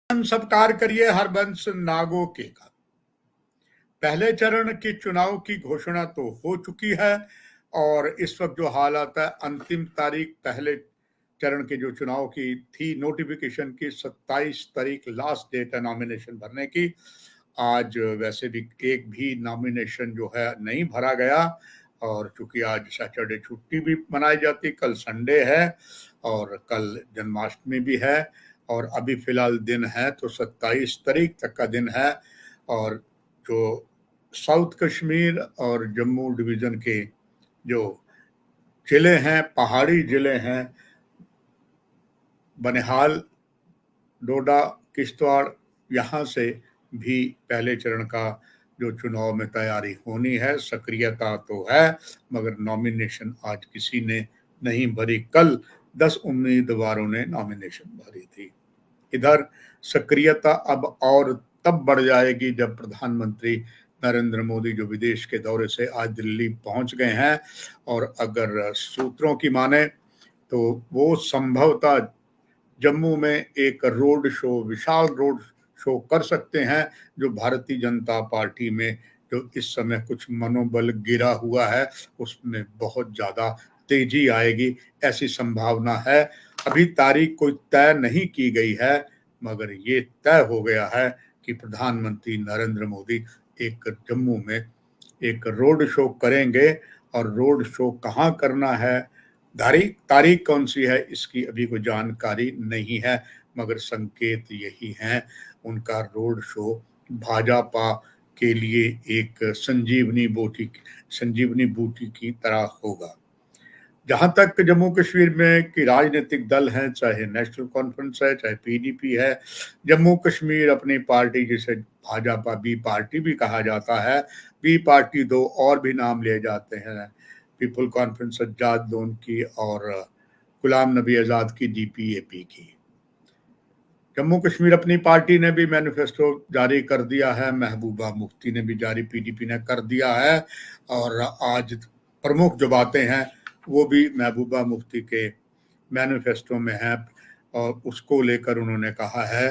सत्कार करिए हरबंस नागो के का। पहले चरण के चुनाव की घोषणा तो हो चुकी है और इस वक्त जो हालात है, अंतिम तारीख पहले चरण के जो चुनाव की थी नोटिफिकेशन की 27 तारीख लास्ट डेट है नॉमिनेशन भरने की। आज वैसे भी एक भी नॉमिनेशन जो है नहीं भरा गया और चूंकि आज सैटरडे छुट्टी भी मनाई जाती, कल संडे है और कल जन्माष्टमी भी है और अभी फिलहाल दिन है तो 27 तारीख तक का दिन है। और जो साउथ कश्मीर और जम्मू डिवीजन के जो जिले हैं, पहाड़ी जिले हैं, बनिहाल, डोडा, किश्तवाड़, यहाँ से भी पहले चरण का जो चुनाव में तैयारी होनी है, सक्रियता तो है मगर नॉमिनेशन आज किसी ने नहीं भरी। कल 10 उम्मीदवारों ने नॉमिनेशन भरी थी। इधर सक्रियता अब और तब बढ़ जाएगी जब प्रधानमंत्री नरेंद्र मोदी जो विदेश के दौरे से आज दिल्ली पहुंच गए हैं और अगर सूत्रों की माने तो वो संभवतः जम्मू में एक रोड शो, विशाल रोड शो कर सकते हैं, जो भारतीय जनता पार्टी में जो इस समय कुछ मनोबल गिरा हुआ है उसमें बहुत ज्यादा तेजी आएगी, ऐसी संभावना है। अभी तारीख कोई तय नहीं की गई है मगर ये तय हो गया है कि प्रधानमंत्री नरेंद्र मोदी एक जम्मू में एक रोड शो करेंगे और रोड शो कहाँ करना है, तारीख कौन सी है, इसकी अभी कोई जानकारी नहीं है मगर संकेत यही है। उनका रोड शो भाजपा के लिए एक संजीवनी बूटी की तरह होगा। जहां तक जम्मू कश्मीर में कि राजनीतिक दल हैं, चाहे नेशनल कॉन्फ्रेंस है, चाहे पीडीपी है, जम्मू कश्मीर अपनी पार्टी जिसे भाजपा बी पार्टी भी कहा जाता है, बी पार्टी दो और भी नाम लिए जाते हैं, पीपल कॉन्फ्रेंस आजाद लोन की और गुलाम नबी आजाद की, डीपीएपी की। जम्मू कश्मीर अपनी पार्टी ने भी मैनिफेस्टो जारी कर दिया है, महबूबा मुफ्ती ने भी जारी, पीडीपी ने कर दिया है और आज प्रमुख जो बातें हैं वो भी महबूबा मुफ्ती के मैनिफेस्टो में है और उसको लेकर उन्होंने कहा है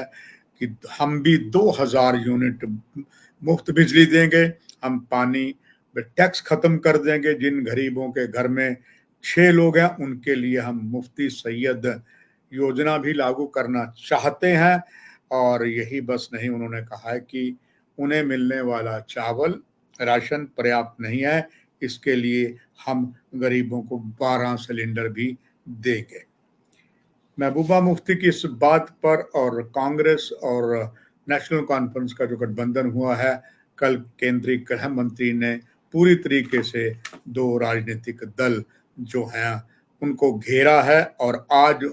कि हम भी 2000 यूनिट मुफ्त बिजली देंगे, हम पानी में टैक्स खत्म कर देंगे, जिन गरीबों के घर में 6 लोग हैं उनके लिए हम मुफ्ती सैयद योजना भी लागू करना चाहते हैं। और यही बस नहीं, उन्होंने कहा है कि उन्हें मिलने वाला चावल राशन पर्याप्त नहीं है, इसके लिए हम गरीबों को 12 सिलेंडर भी देंगे। महबूबा मुफ्ती की इस बात पर और कांग्रेस और नेशनल कॉन्फ्रेंस का जो गठबंधन हुआ है, कल केंद्रीय गृह मंत्री ने पूरी तरीके से दो राजनीतिक दल जो हैं उनको घेरा है और आज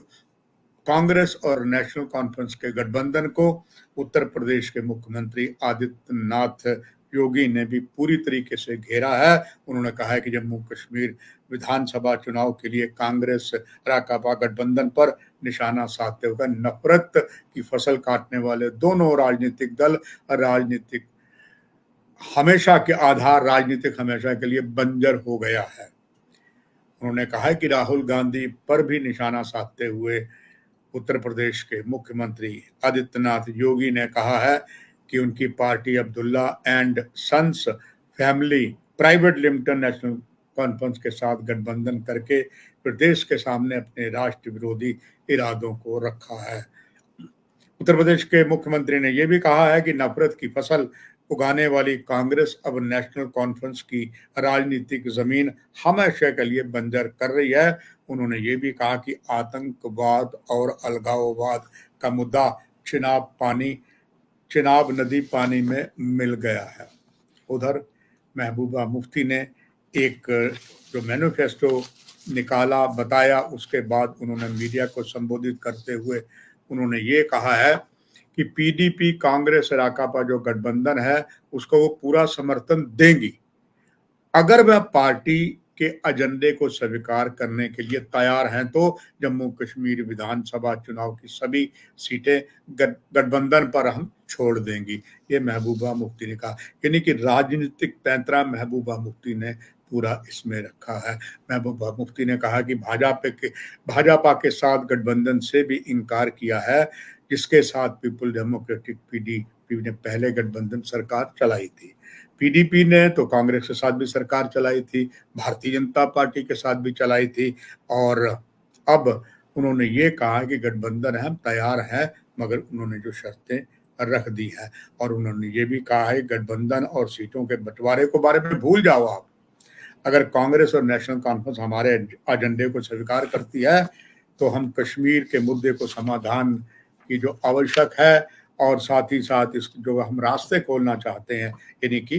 कांग्रेस और नेशनल कॉन्फ्रेंस के गठबंधन को उत्तर प्रदेश के मुख्यमंत्री आदित्यनाथ योगी ने भी पूरी तरीके से घेरा है। उन्होंने कहा है कि जम्मू कश्मीर विधानसभा चुनाव के लिए कांग्रेस राकापा गठबंधन पर निशाना साधते हुए नफरत की फसल काटने वाले दोनों राजनीतिक दल राजनीतिक राजनीतिक हमेशा के लिए बंजर हो गया है। उन्होंने कहा कि राहुल गांधी पर भी निशाना साधते हुए उत्तर प्रदेश के मुख्यमंत्री आदित्यनाथ योगी ने कहा है कि उनकी party Abdullah and sons family private limited National Conference के साथ गठबंधन करके प्रदेश के सामने अपने राष्ट्र विरोधी इरादों को रखा है। उत्तर प्रदेश के मुख्यमंत्री ने यह भी कहा है कि नफरत की फसल उगाने वाली कांग्रेस अब नेशनल कॉन्फ्रेंस की राजनीतिक जमीन हमेशा के लिए बंजर कर रही है। उन्होंने ये भी कहा कि आतंकवाद और अलगाववाद का मुद्दा चिनाब नदी पानी में मिल गया है। उधर महबूबा मुफ्ती ने एक जो मैनिफेस्टो निकाला बताया, उसके बाद उन्होंने मीडिया को संबोधित करते हुए उन्होंने ये कहा है कि पीडीपी कांग्रेस राकापा जो गठबंधन है उसको वो पूरा समर्थन देंगी अगर वह पार्टी के एजेंडे को स्वीकार करने के लिए तैयार हैं तो जम्मू कश्मीर विधानसभा चुनाव की सभी सीटें गठबंधन पर हम छोड़ देंगी, ये महबूबा मुफ्ती ने कहा। यानी कि राजनीतिक पैंतरा महबूबा मुफ्ती ने पूरा इसमें रखा है। महबूबा मुफ्ती ने कहा कि भाजपा के साथ गठबंधन से भी इनकार किया है, जिसके साथ पीपल डेमोक्रेटिक पीडीपी ने पहले गठबंधन सरकार चलाई थी। पीडीपी ने तो कांग्रेस के साथ भी सरकार चलाई थी, भारतीय जनता पार्टी के साथ भी चलाई थी, और अब उन्होंने ये कहा कि गठबंधन हम तैयार हैं, मगर उन्होंने जो शर्तें रख दी है, और उन्होंने ये भी कहा है गठबंधन और सीटों के बंटवारे को बारे में भूल जाओ आप। अगर कांग्रेस और नेशनल कॉन्फ्रेंस हमारे एजेंडे को स्वीकार करती है तो हम कश्मीर के मुद्दे को समाधान की जो आवश्यक है, और साथ ही साथ इस जो हम रास्ते खोलना चाहते हैं, यानी कि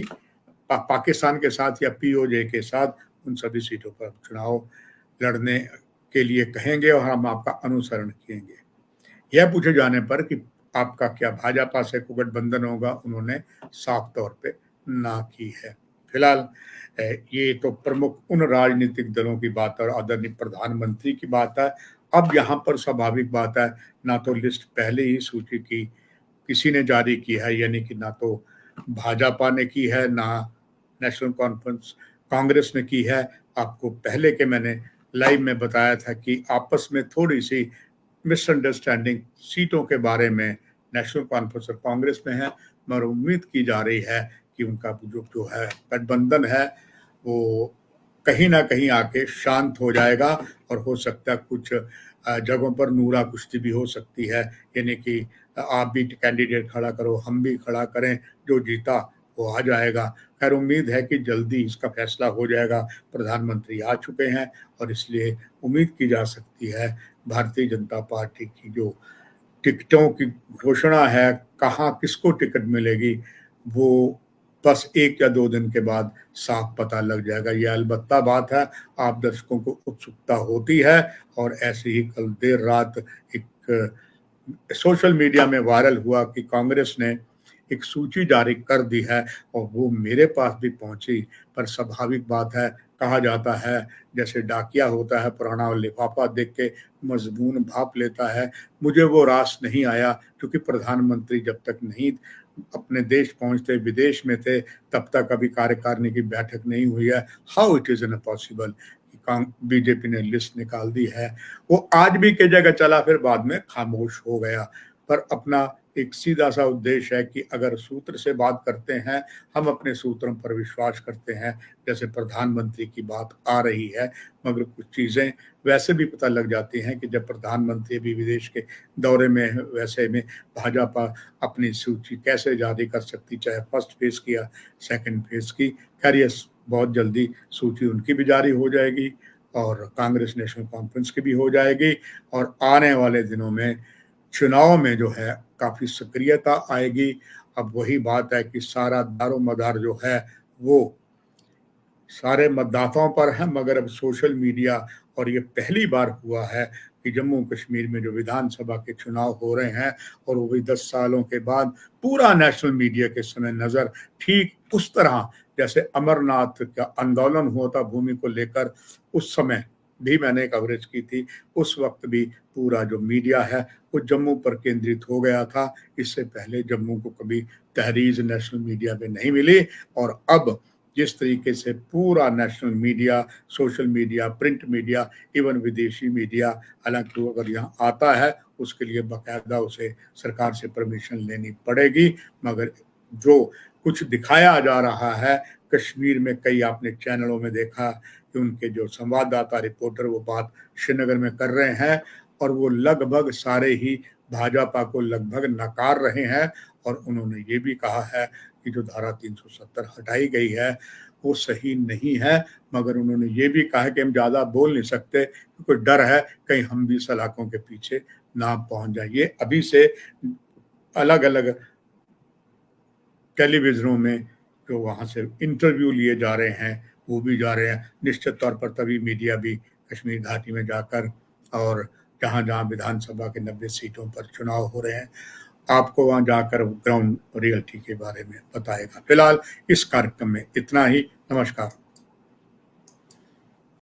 पाकिस्तान के साथ या पीओजे के साथ, उन सभी सीटों पर चुनाव लड़ने के लिए कहेंगे और हम आपका अनुसरण करेंगे। यह पूछे जाने पर कि आपका क्या भाजपा से कोई गठबंधन होगा, उन्होंने साफ तौर पे ना की है। फिलहाल ये तो प्रमुख उन राजनीतिक दलों की बात है और आदरणीय प्रधानमंत्री की बात है। अब यहाँ पर स्वाभाविक बात है, ना तो लिस्ट पहले ही सूची की किसी ने जारी की है, यानी कि ना तो भाजपा ने की है, ना नेशनल कॉन्फ्रेंस कांग्रेस ने की है। आपको पहले के मैंने लाइव में बताया था कि आपस में थोड़ी सी मिसअंडरस्टैंडिंग सीटों के बारे में नेशनल कॉन्फ्रेंस और कांग्रेस में है, मगर उम्मीद की जा रही है कि उनका जो है गठबंधन है वो कहीं ना कहीं आके शांत हो जाएगा, और हो सकता है कुछ जगहों पर नूरा कुश्ती भी हो सकती है, यानी कि आप भी कैंडिडेट खड़ा करो, हम भी खड़ा करें, जो जीता वो आ जाएगा। खैर उम्मीद है कि जल्दी इसका फैसला हो जाएगा। प्रधानमंत्री आ चुके हैं और इसलिए उम्मीद की जा सकती है भारतीय जनता पार्टी की जो टिकटों की घोषणा है, कहाँ किसको टिकट मिलेगी, वो बस 1 या 2 दिन के बाद साफ पता लग जाएगा। ये अलबत्ता बात है, आप दर्शकों को उत्सुकता होती है, और ऐसे ही कल देर रात एक सोशल मीडिया में वायरल हुआ कि कांग्रेस ने एक सूची जारी कर दी है, और वो मेरे पास भी पहुंची। पर स्वाभाविक बात है, कहा जाता है जैसे डाकिया होता है, पुराना लिफाफा देख के मजबून भाप लेता है। मुझे वो रास नहीं आया, क्योंकि प्रधानमंत्री जब तक नहीं अपने देश पहुंचते, विदेश में थे, तब तक अभी कार्यकारिणी की बैठक नहीं हुई है। How it is impossible BJP ने लिस्ट निकाल दी है। वो आज भी कई जगह चला, फिर बाद में खामोश हो गया। पर अपना एक सीधा सा उद्देश्य है कि अगर सूत्र से बात करते हैं, हम अपने सूत्रों पर विश्वास करते हैं, जैसे प्रधानमंत्री की बात आ रही है, मगर कुछ चीज़ें वैसे भी पता लग जाती हैं कि जब प्रधानमंत्री भी विदेश के दौरे में है, वैसे में भाजपा अपनी सूची कैसे जारी कर सकती, चाहे फर्स्ट फेज की या सेकंड फेज की। खैर ये बहुत जल्दी सूची उनकी भी जारी हो जाएगी, और कांग्रेस नेशनल कॉन्फ्रेंस की भी हो जाएगी, और आने वाले दिनों में चुनाव में जो है काफ़ी सक्रियता आएगी। अब वही बात है कि सारा दारोमदार जो है वो सारे मतदाताओं पर है, मगर अब सोशल मीडिया, और ये पहली बार हुआ है कि जम्मू कश्मीर में जो विधानसभा के चुनाव हो रहे हैं, और वो भी 10 सालों के बाद, पूरा नेशनल मीडिया के समय नज़र ठीक उस तरह जैसे अमरनाथ का आंदोलन हुआ था भूमि को लेकर, उस समय भी मैंने कवरेज की थी। उस वक्त भी पूरा जो मीडिया है वो जम्मू पर केंद्रित हो गया था। इससे पहले जम्मू को कभी तहरीर नेशनल मीडिया पे नहीं मिली, और अब जिस तरीके से पूरा national media, social media, print media, even विदेशी मीडिया, हालांकि वो अगर यहाँ आता है उसके लिए बाकायदा उसे सरकार से परमिशन लेनी पड़ेगी, मगर जो कुछ दिखाया जा रहा है कश्मीर में, कई आपने चैनलों में देखा कि उनके जो संवाददाता रिपोर्टर वो बात श्रीनगर में कर रहे हैं, और वो लगभग सारे ही भाजपा को लगभग नकार रहे हैं, और उन्होंने ये भी कहा है कि जो धारा 370 हटाई गई है वो सही नहीं है, मगर उन्होंने ये भी कहा है कि हम ज़्यादा बोल नहीं सकते क्योंकि डर है कहीं हम भी सलाखों के पीछे ना पहुंच जाइए। अभी से अलग अलग टेलीविजनों में जो वहाँ से इंटरव्यू लिए जा रहे हैं वो भी जा रहे हैं। निश्चित तौर पर तभी मीडिया भी कश्मीर घाटी में जाकर, और जहाँ जहाँ विधानसभा के 90 सीटों पर चुनाव हो रहे हैं, आपको वहाँ जाकर ग्राउंड रियलिटी के बारे में बताएगा। फिलहाल इस कार्यक्रम में इतना ही। नमस्कार।